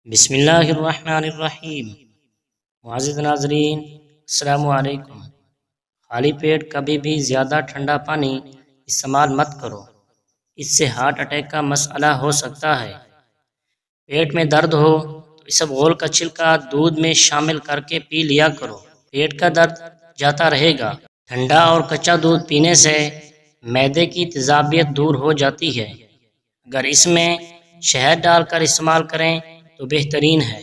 بسم اللہ الرحمن الرحیم۔ معزز ناظرین، السلام علیکم۔ خالی پیٹ کبھی بھی زیادہ ٹھنڈا پانی استعمال مت کرو، اس سے ہارٹ اٹیک کا مسئلہ ہو سکتا ہے۔ پیٹ میں درد ہو تو اسبغول کا چھلکا دودھ میں شامل کر کے پی لیا کرو، پیٹ کا درد جاتا رہے گا۔ ٹھنڈا اور کچا دودھ پینے سے معدے کی تیزابیت دور ہو جاتی ہے، اگر اس میں شہد ڈال کر استعمال کریں تو بہترین ہے۔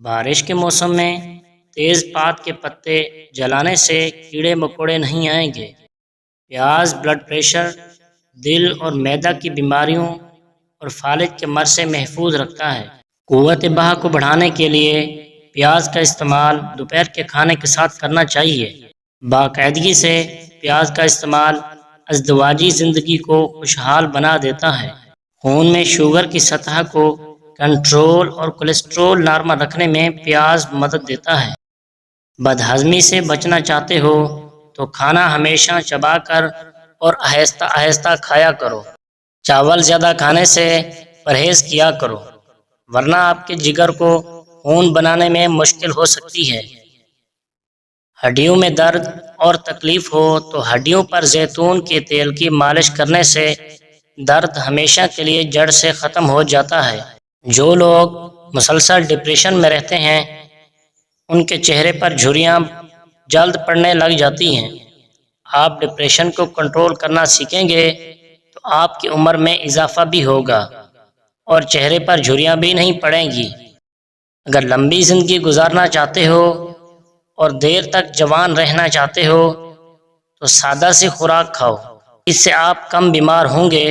بارش کے موسم میں تیز پات کے پتے جلانے سے کیڑے مکوڑے نہیں آئیں گے۔ پیاز بلڈ پریشر، دل اور معدہ کی بیماریوں اور فالج کے مرض سے محفوظ رکھتا ہے۔ قوت بہا کو بڑھانے کے لیے پیاز کا استعمال دوپہر کے کھانے کے ساتھ کرنا چاہیے۔ باقاعدگی سے پیاز کا استعمال ازدواجی زندگی کو خوشحال بنا دیتا ہے۔ خون میں شوگر کی سطح کو کنٹرول اور کولیسٹرول نارمل رکھنے میں پیاز مدد دیتا ہے۔ بدہضمی سے بچنا چاہتے ہو تو کھانا ہمیشہ چبا کر اور آہستہ آہستہ کھایا کرو۔ چاول زیادہ کھانے سے پرہیز کیا کرو، ورنہ آپ کے جگر کو خون بنانے میں مشکل ہو سکتی ہے۔ ہڈیوں میں درد اور تکلیف ہو تو ہڈیوں پر زیتون کے تیل کی مالش کرنے سے درد ہمیشہ کے لیے جڑ سے ختم ہو جاتا ہے۔ جو لوگ مسلسل ڈپریشن میں رہتے ہیں ان کے چہرے پر جھریاں جلد پڑنے لگ جاتی ہیں۔ آپ ڈپریشن کو کنٹرول کرنا سیکھیں گے تو آپ کی عمر میں اضافہ بھی ہوگا اور چہرے پر جھریاں بھی نہیں پڑیں گی۔ اگر لمبی زندگی گزارنا چاہتے ہو اور دیر تک جوان رہنا چاہتے ہو تو سادہ سی خوراک کھاؤ، اس سے آپ کم بیمار ہوں گے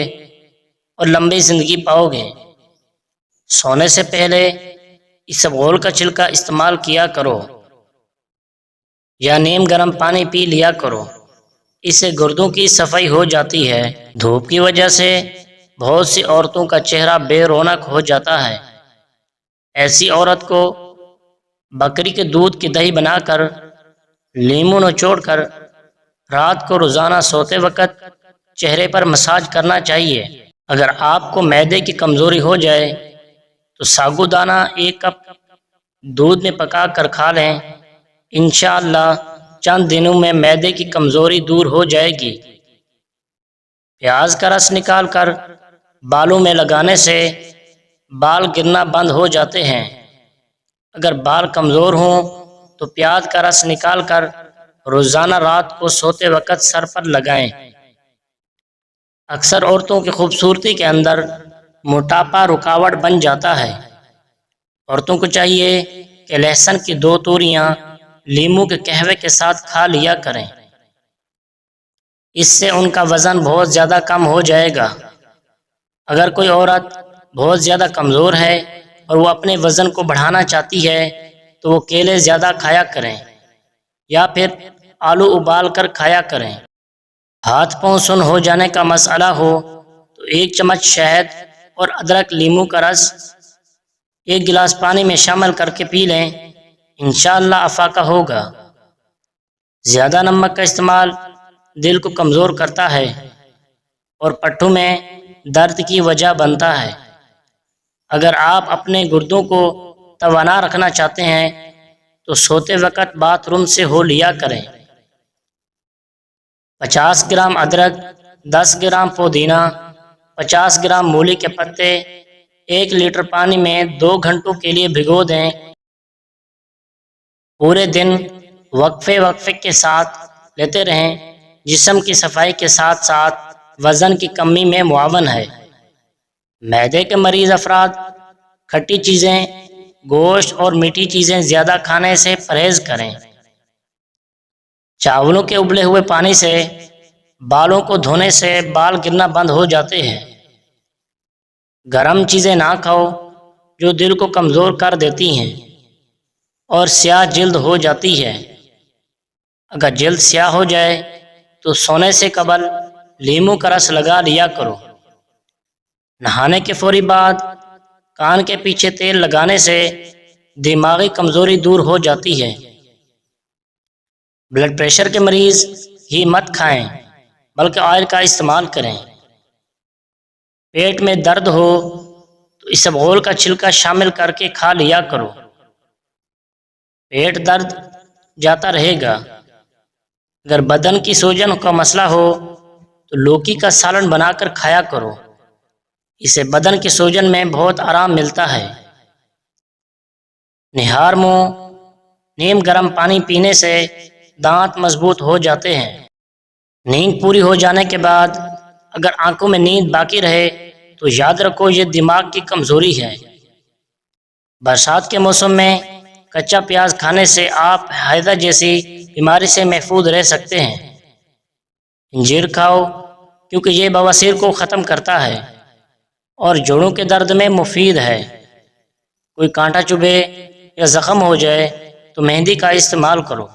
اور لمبی زندگی پاؤ گے۔ سونے سے پہلے اسبغول کا چھلکا استعمال کیا کرو یا نیم گرم پانی پی لیا کرو، اس سے گردوں کی صفائی ہو جاتی ہے۔ دھوپ کی وجہ سے بہت سی عورتوں کا چہرہ بے رونق ہو جاتا ہے۔ ایسی عورت کو بکری کے دودھ کی دہی بنا کر لیموں نچوڑ کر رات کو روزانہ سوتے وقت چہرے پر مساج کرنا چاہیے۔ اگر آپ کو معدے کی کمزوری ہو جائے تو ساگو دانہ 1 کپ دودھ میں پکا کر کھا لیں، انشاءاللہ چند دنوں میں معدے کی کمزوری دور ہو جائے گی۔ پیاز کا رس نکال کر بالوں میں لگانے سے بال گرنا بند ہو جاتے ہیں۔ اگر بال کمزور ہوں تو پیاز کا رس نکال کر روزانہ رات کو سوتے وقت سر پر لگائیں۔ اکثر عورتوں کی خوبصورتی کے اندر موٹاپا رکاوٹ بن جاتا ہے۔ عورتوں کو چاہیے کہ لہسن کی 2 توریاں لیموں کے قہوے کے ساتھ کھا لیا کریں، اس سے ان کا وزن بہت زیادہ کم ہو جائے گا۔ اگر کوئی عورت بہت زیادہ کمزور ہے اور وہ اپنے وزن کو بڑھانا چاہتی ہے تو وہ کیلے زیادہ کھایا کریں یا پھر آلو ابال کر کھایا کریں۔ ہاتھ پاؤں سن ہو جانے کا مسئلہ ہو تو 1 چمچ شہد اور ادرک لیموں کا رس 1 گلاس پانی میں شامل کر کے پی لیں، انشاءاللہ افاقہ ہوگا۔ زیادہ نمک کا استعمال دل کو کمزور کرتا ہے اور پٹھوں میں درد کی وجہ بنتا ہے۔ اگر آپ اپنے گردوں کو توانا رکھنا چاہتے ہیں تو سوتے وقت باتھ روم سے ہو لیا کریں۔ 50 گرام ادرک، 10 گرام پودینہ، 50 گرام مولی کے پتے 1 لیٹر پانی میں 2 گھنٹوں کے لیے بھگو دیں۔ پورے دن وقفے کے ساتھ لیتے رہیں، جسم کی صفائی کے ساتھ ساتھ وزن کی کمی میں معاون ہے۔ معدے کے مریض افراد کھٹی چیزیں، گوشت اور میٹھی چیزیں زیادہ کھانے سے پرہیز کریں۔ چاولوں کے ابلے ہوئے پانی سے بالوں کو دھونے سے بال گرنا بند ہو جاتے ہیں۔ گرم چیزیں نہ کھاؤ جو دل کو کمزور کر دیتی ہیں اور سیاہ جلد ہو جاتی ہے۔ اگر جلد سیاہ ہو جائے تو سونے سے قبل لیموں کا رس لگا لیا کرو۔ نہانے کے فوری بعد کان کے پیچھے تیل لگانے سے دماغی کمزوری دور ہو جاتی ہے۔ بلڈ پریشر کے مریض گھی مت کھائیں بلکہ آئل کا استعمال کریں۔ پیٹ میں درد ہو تو اسبغول کا چھلکا شامل کر کے کھا لیا کرو۔ پیٹ درد جاتا رہے گا۔ اگر بدن کی سوجن کا مسئلہ ہو تو لوکی کا سالن بنا کر کھایا کرو، اسے بدن کی سوجن میں بہت آرام ملتا ہے۔ نہار منہ نیم گرم پانی پینے سے دانت مضبوط ہو جاتے ہیں۔ نیند پوری ہو جانے کے بعد اگر آنکھوں میں نیند باقی رہے تو یاد رکھو یہ دماغ کی کمزوری ہے۔ برسات کے موسم میں کچا پیاز کھانے سے آپ ہیضہ جیسی بیماری سے محفوظ رہ سکتے ہیں۔ انجیر کھاؤ کیونکہ یہ بواسیر کو ختم کرتا ہے اور جوڑوں کے درد میں مفید ہے۔ کوئی کانٹا چبھے یا زخم ہو جائے تو مہندی کا استعمال کرو۔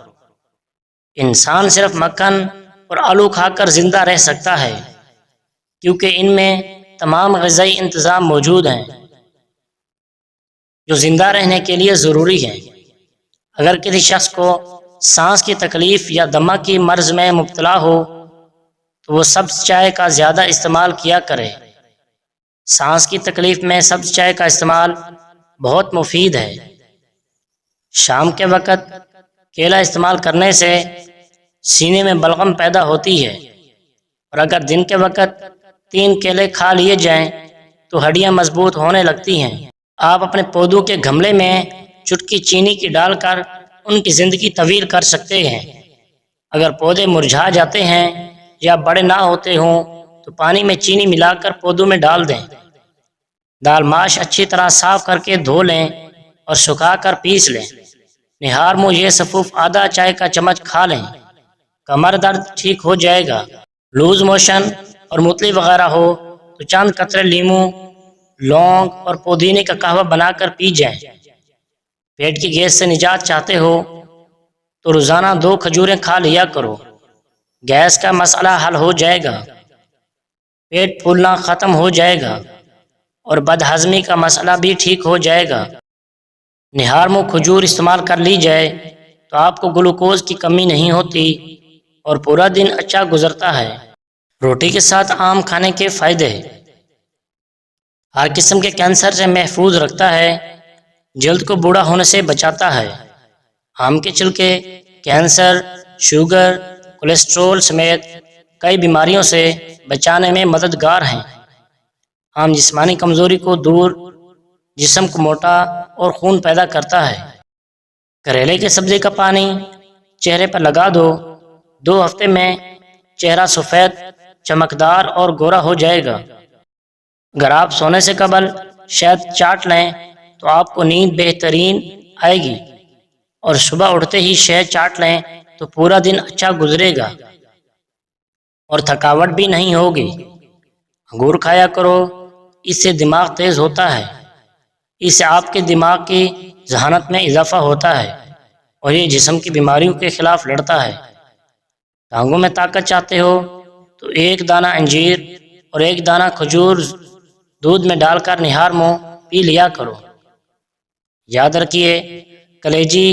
انسان صرف مکھن اور آلو کھا کر زندہ رہ سکتا ہے کیونکہ ان میں تمام غذائی انتظام موجود ہیں جو زندہ رہنے کے لیے ضروری ہیں۔ اگر کسی شخص کو سانس کی تکلیف یا دمہ کی مرض میں مبتلا ہو تو وہ سبز چائے کا زیادہ استعمال کیا کرے۔ سانس کی تکلیف میں سبز چائے کا استعمال بہت مفید ہے۔ شام کے وقت کیلا استعمال کرنے سے سینے میں بلغم پیدا ہوتی ہے، اور اگر دن کے وقت 3 کیلے کھا لیے جائیں تو ہڈیاں مضبوط ہونے لگتی ہیں۔ آپ اپنے پودوں کے گملے میں چٹکی چینی کی ڈال کر ان کی زندگی طویل کر سکتے ہیں۔ اگر پودے مرجھا جاتے ہیں یا بڑے نہ ہوتے ہوں تو پانی میں چینی ملا کر پودوں میں ڈال دیں۔ دال ماش اچھی طرح صاف کر کے دھو لیں اور سکھا کر پیس لیں۔ نہار منہ یہ سفوف آدھا چائے کا چمچ کھا لیں، کمر درد ٹھیک ہو جائے گا۔ لوز موشن اور متلی وغیرہ ہو تو چند قطرے لیموں، لونگ اور پودینے کا قہوہ بنا کر پی جائیں۔ پیٹ کی گیس سے نجات چاہتے ہو تو روزانہ 2 کھجوریں کھا لیا کرو، گیس کا مسئلہ حل ہو جائے گا، پیٹ پھولنا ختم ہو جائے گا اور بد ہضمی کا مسئلہ بھی ٹھیک ہو جائے گا۔ نہار منہ کھجور استعمال کر لی جائے تو آپ کو گلوکوز کی کمی نہیں ہوتی اور پورا دن اچھا گزرتا ہے۔ روٹی کے ساتھ آم کھانے کے فائدے: ہر قسم کے کینسر سے محفوظ رکھتا ہے، جلد کو بوڑھا ہونے سے بچاتا ہے۔ آم کے چھلکے کینسر، شوگر، کولیسٹرول سمیت کئی بیماریوں سے بچانے میں مددگار ہیں۔ آم جسمانی کمزوری کو دور، جسم کو موٹا اور خون پیدا کرتا ہے۔ کریلے کے سبزے کا پانی چہرے پر لگا دو، 2 ہفتے میں چہرہ سفید، چمکدار اور گورا ہو جائے گا۔ اگر آپ سونے سے قبل شہد چاٹ لیں تو آپ کو نیند بہترین آئے گی، اور صبح اٹھتے ہی شہد چاٹ لیں تو پورا دن اچھا گزرے گا اور تھکاوٹ بھی نہیں ہوگی۔ انگور کھایا کرو، اس سے دماغ تیز ہوتا ہے، اس سے آپ کے دماغ کی ذہانت میں اضافہ ہوتا ہے اور یہ جسم کی بیماریوں کے خلاف لڑتا ہے۔ ٹانگوں میں طاقت چاہتے ہو تو 1 دانہ انجیر اور 1 دانہ کھجور دودھ میں ڈال کر نہار منہ پی لیا کرو۔ یاد رکھیے، کلیجی،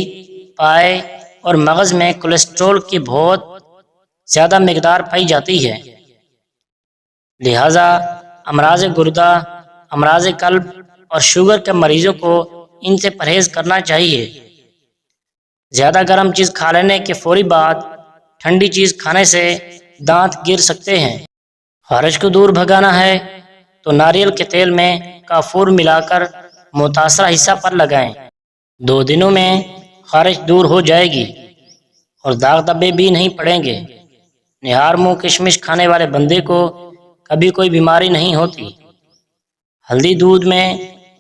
پائے اور مغز میں کولیسٹرول کی بہت زیادہ مقدار پائی جاتی ہے، لہذا امراض گردہ، امراض قلب اور شوگر کے مریضوں کو ان سے پرہیز کرنا چاہیے۔ زیادہ گرم چیز کھا لینے کے فوری بعد ٹھنڈی چیز کھانے سے دانت گر سکتے ہیں۔ خارش کو دور بھگانا ہے تو ناریل کے تیل میں کافور ملا کر متاثرہ حصہ پر لگائیں، 2 دنوں میں خارش دور ہو جائے گی اور داغ دھبے بھی نہیں پڑیں گے۔ نہار منہ کشمش کھانے والے بندے کو کبھی کوئی بیماری نہیں ہوتی۔ ہلدی دودھ میں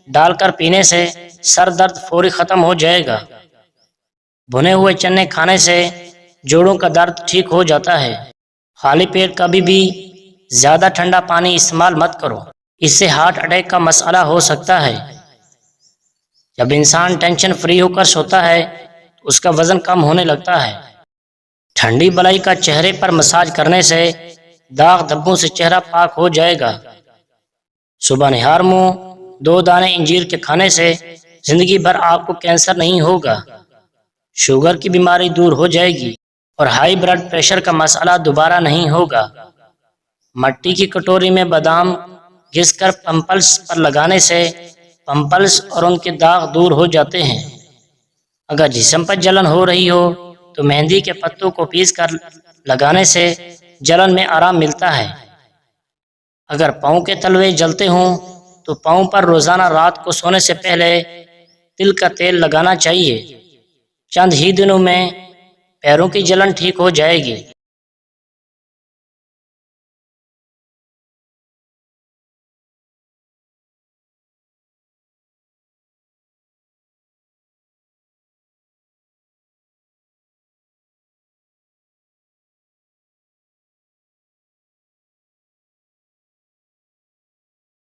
ڈال کر پینے سے سر درد فوری ختم ہو جائے گا۔ بھنے ہوئے چنے کھانے سے جوڑوں کا درد ٹھیک ہو جاتا ہے۔ خالی پیٹ کبھی بھی زیادہ ٹھنڈا پانی استعمال مت کرو، اس سے ہارٹ اٹیک کا مسئلہ ہو سکتا ہے۔ جب انسان ٹینشن فری ہو کر سوتا ہے تو اس کا وزن کم ہونے لگتا ہے۔ ٹھنڈی بلائی کا چہرے پر مساج کرنے سے داغ دھبوں سے چہرہ پاک ہو جائے گا۔ صبح نہار منہ 2 دانے انجیر کے کھانے سے زندگی بھر آپ کو کینسر نہیں ہوگا، شوگر کی بیماری دور ہو جائے گی اور ہائی بلڈ پریشر کا مسئلہ دوبارہ نہیں ہوگا۔ مٹی کی کٹوری میں بادام گھس کر پمپلس پر لگانے سے پمپلس اور ان کے داغ دور ہو جاتے ہیں۔ اگر جسم پر جلن ہو رہی ہو تو مہندی کے پتوں کو پیس کر لگانے سے جلن میں آرام ملتا ہے۔ اگر پاؤں کے تلوے جلتے ہوں تو پاؤں پر روزانہ رات کو سونے سے پہلے تل کا تیل لگانا چاہیے۔ چند ہی دنوں میں پیروں کی جلن ٹھیک ہو جائے گی۔